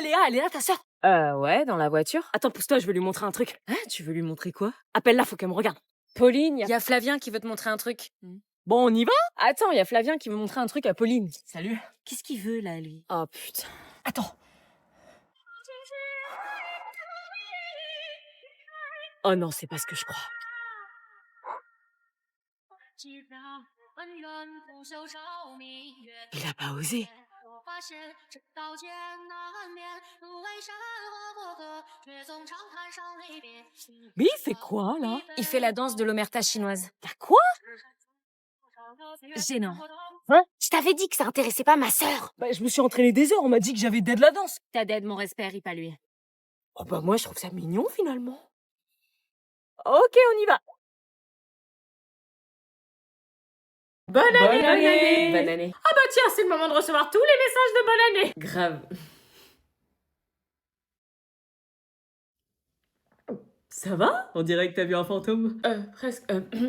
elle est là ta sœur? Ouais, dans la voiture. Attends, pousse-toi, je veux lui montrer un truc. Hein, tu veux lui montrer quoi? Appelle-la, faut qu'elle me regarde. Pauline, y a Flavien qui veut te montrer un truc. Bon, on y va? Attends, y a Flavien qui veut montrer un truc à Pauline. Salut. Qu'est-ce qu'il veut, là, lui? Oh, putain. Attends. Oh non, c'est pas ce que je crois. Il a pas osé. Mais il fait quoi, là? Il fait la danse de l'omerta chinoise. La quoi? Gênant. Hein? Je t'avais dit que ça intéressait pas ma sœur. Bah, je me suis entraîné des heures, on m'a dit que j'avais dead la danse. T'as d'aide, mon respect, ris pas lui. Oh bah moi, je trouve ça mignon, finalement. Ok, on y va. Bonne année! Bonne année. Ah bah tiens, c'est le moment de recevoir tous les messages de bonne année. Grave. Ça va? On dirait que t'as vu un fantôme. Presque.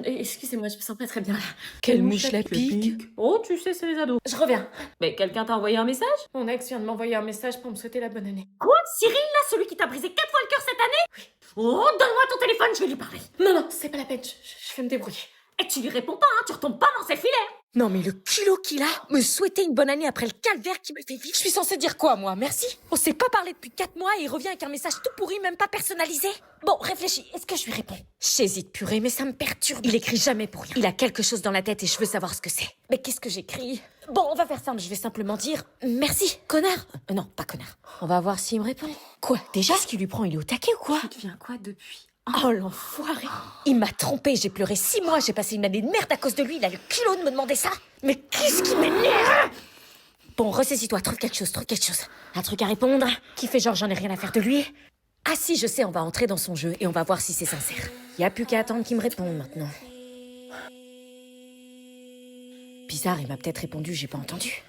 Excusez-moi, je me sens pas très bien là. Quelle mouche la pique? Oh, tu sais, c'est les ados. Je reviens. Mais quelqu'un t'a envoyé un message? Mon ex vient de m'envoyer un message pour me souhaiter la bonne année. Quoi? Cyril, là, celui qui t'a brisé 4 fois le cœur cette année? Oui. Oh, donne-moi ton téléphone, je vais lui parler. Non, c'est pas la peine, je vais me débrouiller. Et tu lui réponds pas, hein, tu retombes pas dans ses filets. Non mais le culot qu'il a, me souhaiter une bonne année après le calvaire qui me fait vivre. Je suis censée dire quoi moi? Merci? On s'est pas parlé depuis 4 mois et il revient avec un message tout pourri, même pas personnalisé. Bon, réfléchis, est-ce que je lui réponds? J'hésite purée, mais ça me perturbe. Il écrit jamais pour rien. Il a quelque chose dans la tête et je veux savoir ce que c'est. Mais qu'est-ce que j'écris? Bon, on va faire simple, je vais simplement dire merci, connard. Non, pas connard. On va voir s'il me répond. Quoi? Déjà? Qu'est-ce qu'il lui prend? Il est au taquet ou quoi? Tu deviens quoi depuis? Oh l'enfoiré! Il m'a trompé, j'ai pleuré 6 mois, j'ai passé une année de merde à cause de lui, il a le culot de me demander ça! Mais qu'est-ce qui m'énerve! Bon, ressaisis-toi, trouve quelque chose. Un truc à répondre, qui fait genre j'en ai rien à faire de lui. Ah si, je sais, on va entrer dans son jeu et on va voir si c'est sincère. Y a plus qu'à attendre qu'il me réponde maintenant. Bizarre, il m'a peut-être répondu, j'ai pas entendu.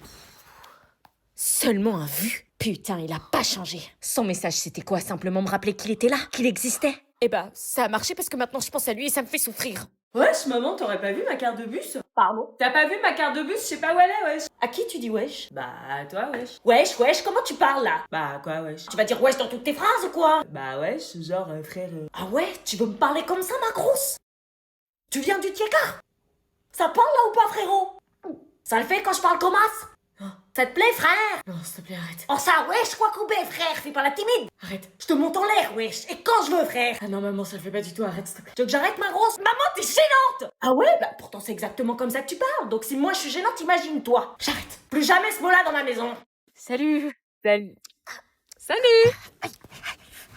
Seulement un vu. Putain, il a pas changé. Son message, c'était quoi? Simplement me rappeler qu'il était là, qu'il existait. Eh bah, ça a marché parce que maintenant je pense à lui et ça me fait souffrir. Wesh, maman, t'aurais pas vu ma carte de bus? Pardon? T'as pas vu ma carte de bus? Je sais pas où elle est, wesh. À qui tu dis wesh? Bah, à toi, wesh. Wesh, comment tu parles là? Bah, quoi, wesh? Tu vas dire wesh dans toutes tes phrases ou quoi? Bah, wesh, genre, frère. Ah ouais? Tu veux me parler comme ça, ma grosse? Tu viens du Tiekar? Ça parle là ou pas, frérot? Ça le fait quand je parle comme as? Ça te plaît, frère? Non, s'il te plaît, arrête. Oh ça, wesh, quoi couper, frère? Fais pas la timide. Arrête. Je te monte en l'air, wesh. Et quand je veux, frère. Ah non, maman, ça le fait pas du tout, arrête, s'il te plaît. Tu veux que j'arrête, ma grosse? Maman, t'es gênante! Ah ouais? Bah pourtant c'est exactement comme ça que tu parles. Donc si moi je suis gênante, imagine-toi. J'arrête. Plus jamais ce mot-là dans ma maison. Salut. Salut.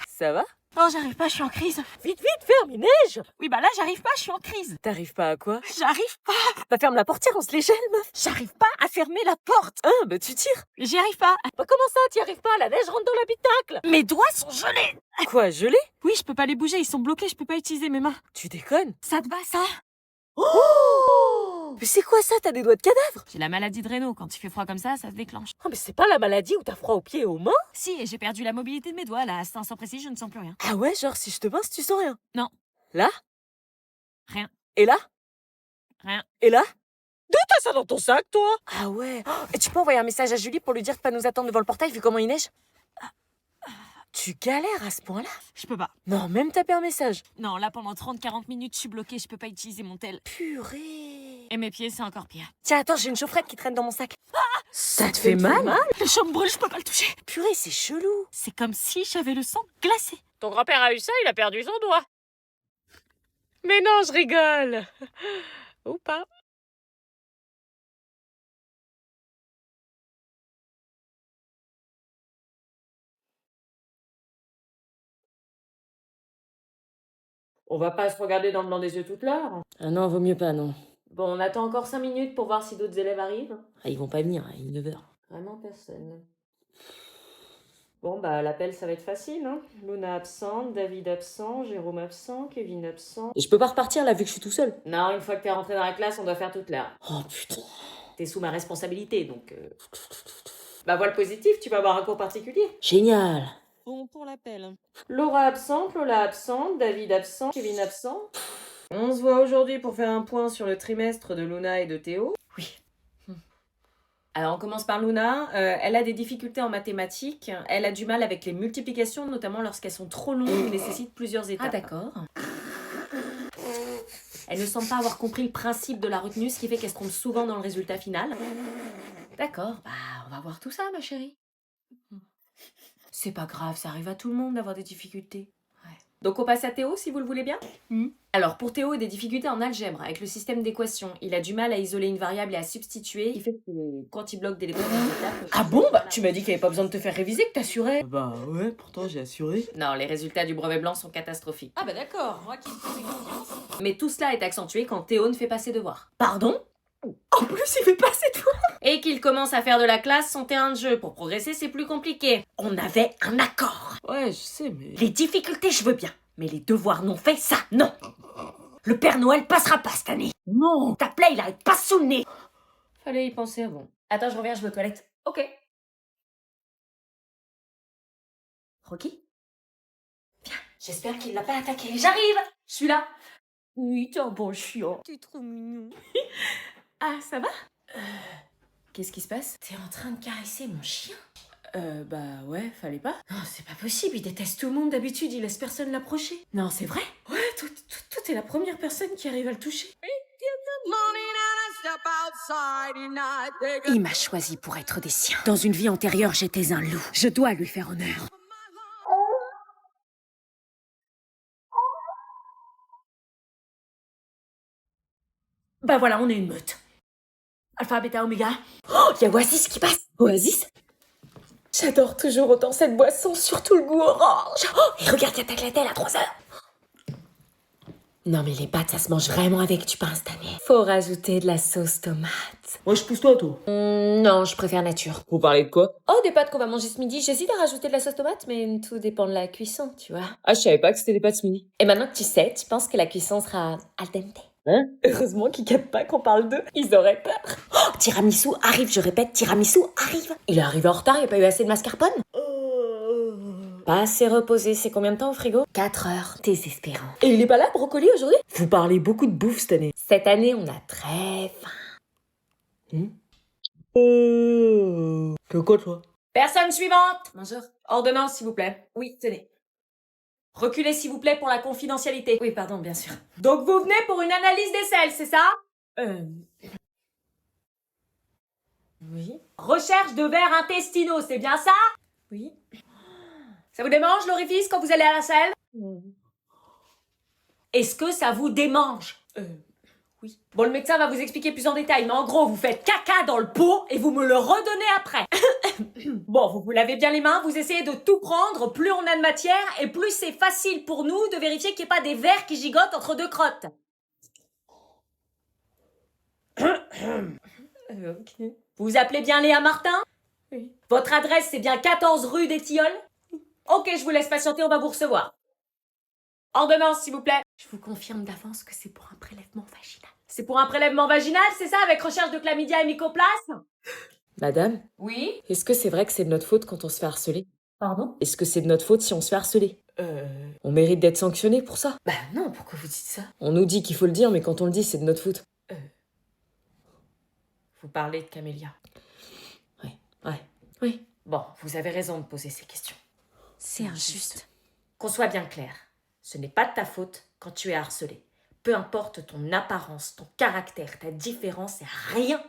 Ça va? Oh, j'arrive pas, je suis en crise. Vite, ferme, il neige. Oui, bah là, j'arrive pas, je suis en crise. T'arrives pas à quoi? J'arrive pas. Bah, ferme la portière, on se les gèle, meuf. J'arrive pas à fermer la porte. Hein, bah, tu tires. J'y arrive pas. Bah, comment ça, t'y arrives pas? La neige rentre dans l'habitacle. Mes doigts sont gelés. Quoi, gelé? Oui, je peux pas les bouger, ils sont bloqués, je peux pas utiliser mes mains. Tu déconnes? Ça te va, ça? Oh! Mais c'est quoi ça? T'as des doigts de cadavre? J'ai la maladie de Raynaud. Quand il fait froid comme ça se déclenche. Oh, mais c'est pas la maladie où t'as froid aux pieds et aux mains? Si, et j'ai perdu la mobilité de mes doigts, là. À cet instant précis, je ne sens plus rien. Ah ouais, genre, si je te pince, tu sens rien? Non. Là? Rien. Et là? Rien. Et là? D'où t'as ça dans ton sac, toi? Ah ouais. Oh, et tu peux envoyer un message à Julie pour lui dire de pas nous attendre devant le portail vu comment il neige? Tu galères à ce point-là? Je peux pas. Non, même taper un message. Non, là, pendant 30-40 minutes, je suis bloquée, je peux pas utiliser mon tel. Purée. Et mes pieds, c'est encore pire. Tiens, attends, j'ai une chaufferette qui traîne dans mon sac. Ça te fait mal? Le chaud me brûle, je peux pas le toucher. Purée, c'est chelou. C'est comme si j'avais le sang glacé. Ton grand-père a eu ça, il a perdu son doigt. Mais non, je rigole. Ou pas. On va pas se regarder dans le blanc des yeux toute l'heure. Ah non, vaut mieux pas, non. Bon, on attend encore 5 minutes pour voir si d'autres élèves arrivent. Ah, ils vont pas venir, il est 9h. Vraiment personne. Bon, bah, l'appel, ça va être facile, hein. Luna absente, David absent, Jérôme absent, Kevin absent. Et je peux pas repartir là vu que je suis tout seul. Non, une fois que t'es rentré dans la classe, on doit faire toute l'heure. Oh putain. T'es sous ma responsabilité, donc... Bah, vois le positif, tu vas avoir un cours particulier. Génial. Bon, pour l'appel. Laura absente, Lola absente, David absent, Kevin absent. On se voit aujourd'hui pour faire un point sur le trimestre de Luna et de Théo. Oui. Alors on commence par Luna. Elle a des difficultés en mathématiques. Elle a du mal avec les multiplications, notamment lorsqu'elles sont trop longues ou nécessitent plusieurs étapes. Ah d'accord. Elle ne semble pas avoir compris le principe de la retenue, ce qui fait qu'elle se trompe souvent dans le résultat final. D'accord. Bah, on va voir tout ça, ma chérie. C'est pas grave, ça arrive à tout le monde d'avoir des difficultés. Ouais. Donc on passe à Théo, si vous le voulez bien. Alors pour Théo, il a des difficultés en algèbre, avec le système d'équations. Il a du mal à isoler une variable et à substituer. Il fait que quand il bloque des étapes... Ah bon? Bah, tu m'as dit qu'il n'y avait pas besoin de te faire réviser, que t'assurais. Bah ouais, pourtant j'ai assuré. Non, les résultats du brevet blanc sont catastrophiques. Ah bah d'accord, moi qui me faisais confiance. Mais tout cela est accentué quand Théo ne fait pas ses devoirs. Pardon? En plus, il fait pas cette fois. Et qu'il commence à faire de la classe son terrain de jeu. Pour progresser, c'est plus compliqué. On avait un accord. Ouais, je sais, mais... Les difficultés, je veux bien. Mais les devoirs non faits, ça, non. Le Père Noël passera pas cette année. Non. Ta plaie, il arrête pas sous le nez. Fallait y penser avant. Attends, je reviens, je vais aux toilettes. Ok. Rocky? Viens, j'espère qu'il l'a pas attaqué. J'arrive. Je suis là. Oui, t'es un bon chiant. T'es trop mignon. Ah, ça va Qu'est-ce qui se passe? T'es en train de caresser mon chien? Bah ouais, fallait pas. Non, c'est pas possible, il déteste tout le monde d'habitude, il laisse personne l'approcher. Non, c'est vrai? Ouais, toi, t'es la première personne qui arrive à le toucher. Il m'a choisi pour être des siens. Dans une vie antérieure, j'étais un loup. Je dois lui faire honneur. Bah voilà, on est une meute. Alpha, bêta, oméga. Oh, il y a Oasis qui passe. Oasis? J'adore toujours autant cette boisson, surtout le goût orange. Oh, et regarde, il y a Tagliatelle à 3 heures. Non mais les pâtes, ça se mange vraiment avec du pain cette année. Faut rajouter de la sauce tomate. Ouais, je pousse toi, toi. Non, je préfère nature. Vous parlez de quoi? Oh, des pâtes qu'on va manger ce midi. J'hésite à rajouter de la sauce tomate, mais tout dépend de la cuisson, tu vois. Ah, je savais pas que c'était des pâtes ce midi. Et maintenant que tu sais, tu penses que la cuisson sera al dente? Hein? Heureusement qu'ils captent pas qu'on parle d'eux. Ils auraient peur. Oh, tiramisu arrive, je répète, tiramisu arrive. Il est arrivé en retard, il n'y a pas eu assez de mascarpone. Pas assez reposé, c'est combien de temps au frigo? 4 heures. Désespérant. Et il est pas là, brocoli, aujourd'hui? Vous parlez beaucoup de bouffe cette année. Cette année, on a très faim. Que quoi, toi? Personne suivante! Bonjour. Ordonnance, s'il vous plaît. Oui, tenez. Reculez, s'il vous plaît, pour la confidentialité. Oui, pardon, bien sûr. Donc vous venez pour une analyse des selles, c'est ça? Oui. Recherche de vers intestinaux, c'est bien ça? Oui. Ça vous démange l'orifice quand vous allez à la selle? Est-ce que ça vous démange? Oui. Bon, le médecin va vous expliquer plus en détail, mais en gros, vous faites caca dans le pot et vous me le redonnez après. Bon, vous vous lavez bien les mains, vous essayez de tout prendre, plus on a de matière et plus c'est facile pour nous de vérifier qu'il n'y ait pas des vers qui gigotent entre deux crottes. Ok. Vous vous appelez bien Léa Martin? Oui. Votre adresse, c'est bien 14 rue des Tilleuls? Ok, je vous laisse patienter, on va vous recevoir. Ordonnance, s'il vous plaît. Je vous confirme d'avance que c'est pour un prélèvement vaginal. C'est pour un prélèvement vaginal, c'est ça, avec recherche de chlamydia et mycoplasme? Madame, Oui? est-ce que c'est vrai que c'est de notre faute quand on se fait harceler? Pardon? Est-ce que c'est de notre faute si on se fait harceler? On mérite d'être sanctionné pour ça. Bah non, pourquoi vous dites ça? On nous dit qu'il faut le dire, mais quand on le dit, c'est de notre faute. Vous parlez de Camélia. Ouais. Oui. Bon, vous avez raison de poser ces questions. C'est injuste. Qu'on soit bien clair, ce n'est pas de ta faute quand tu es harcelé. Peu importe ton apparence, ton caractère, ta différence, rien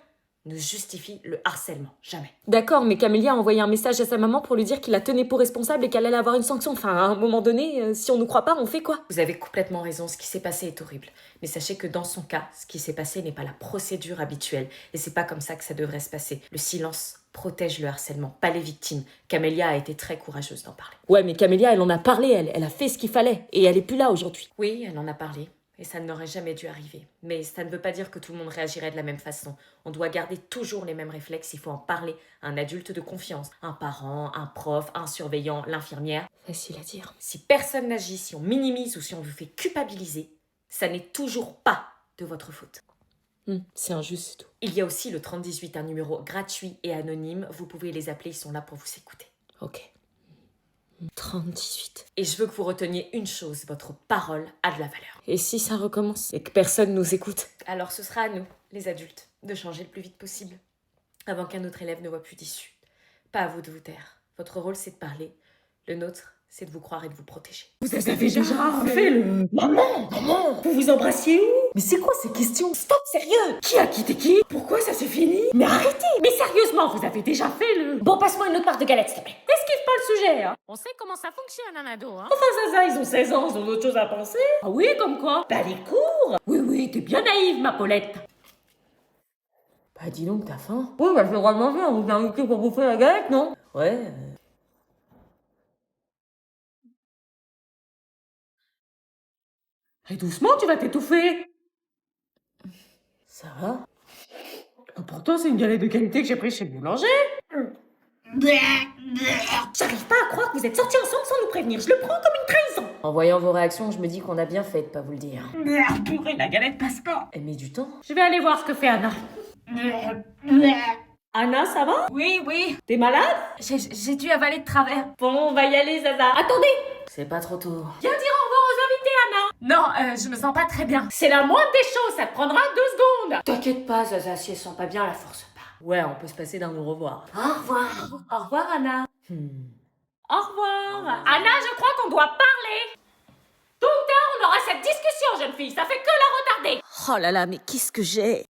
ne justifie le harcèlement. Jamais. D'accord, mais Camélia a envoyé un message à sa maman pour lui dire qu'il la tenait pour responsable et qu'elle allait avoir une sanction. Enfin, à un moment donné, si on nous croit pas, on fait quoi? Vous avez complètement raison, ce qui s'est passé est horrible. Mais sachez que dans son cas, ce qui s'est passé n'est pas la procédure habituelle. Et c'est pas comme ça que ça devrait se passer. Le silence protège le harcèlement, pas les victimes. Camélia a été très courageuse d'en parler. Ouais, mais Camélia, elle en a parlé, elle a fait ce qu'il fallait. Et elle est plus là aujourd'hui. Oui, elle en a parlé. Et ça n'aurait jamais dû arriver. Mais ça ne veut pas dire que tout le monde réagirait de la même façon. On doit garder toujours les mêmes réflexes. Il faut en parler à un adulte de confiance. Un parent, un prof, un surveillant, l'infirmière. Facile à dire. Si personne n'agit, si on minimise ou si on vous fait culpabiliser, ça n'est toujours pas de votre faute. C'est injuste, c'est tout. Il y a aussi le 3018, un numéro gratuit et anonyme. Vous pouvez les appeler, ils sont là pour vous écouter. Ok. 30-18. Et je veux que vous reteniez une chose, votre parole a de la valeur. Et si ça recommence? Et que personne nous écoute? Alors ce sera à nous, les adultes, de changer le plus vite possible. avant qu'un autre élève ne voie plus d'issue. Pas à vous de vous taire. Votre rôle, c'est de parler. Le nôtre, c'est de vous croire et de vous protéger. Vous avez déjà fait le... Maman, vous vous embrassiez où? Mais c'est quoi ces questions? Stop, sérieux! Qui a quitté qui? Pourquoi ça s'est fini? Mais arrêtez! Mais sérieusement, vous avez déjà fait le... Bon, passe-moi une autre part de galette, s'il te plaît. Esquive pas le sujet, hein. On sait comment ça fonctionne, un ado, hein. Enfin, ça, ils ont 16 ans, ils ont d'autres choses à penser. Ah oui, comme quoi? Bah, les cours! Oui, t'es bien naïve, ma Paulette. Bah dis donc, t'as faim? Oui, bah, je vais droit de manger, on vous a invité pour bouffer la galette, non? Ouais. Et doucement, tu vas t'étouffer. Ça va? Pourtant, c'est une galette de qualité que j'ai prise chez le boulanger. J'arrive pas à croire que vous êtes sortis ensemble sans nous prévenir. Je le prends comme une trahison. En voyant vos réactions, je me dis qu'on a bien fait de pas vous le dire. Purée, la galette passe pas. Elle met du temps. Je vais aller voir ce que fait Anna. Anna, ça va? Oui. T'es malade? J'ai dû avaler de travers. Bon, on va y aller, Zaza. Attendez! C'est pas trop tôt. Viens dire au revoir aux invités, Anna. Non, je me sens pas très bien. C'est la moindre des choses, ça te prendra 2 secondes. T'inquiète pas, Zaza, si elle sent pas bien, la force pas. Ouais, on peut se passer d'un au revoir. Au revoir. Au revoir, Anna. Hmm. Au revoir. Anna, je crois qu'on doit parler. Tôt ou tard, on aura cette discussion, jeune fille. Ça fait que la retarder. Oh là là, mais qu'est-ce que j'ai?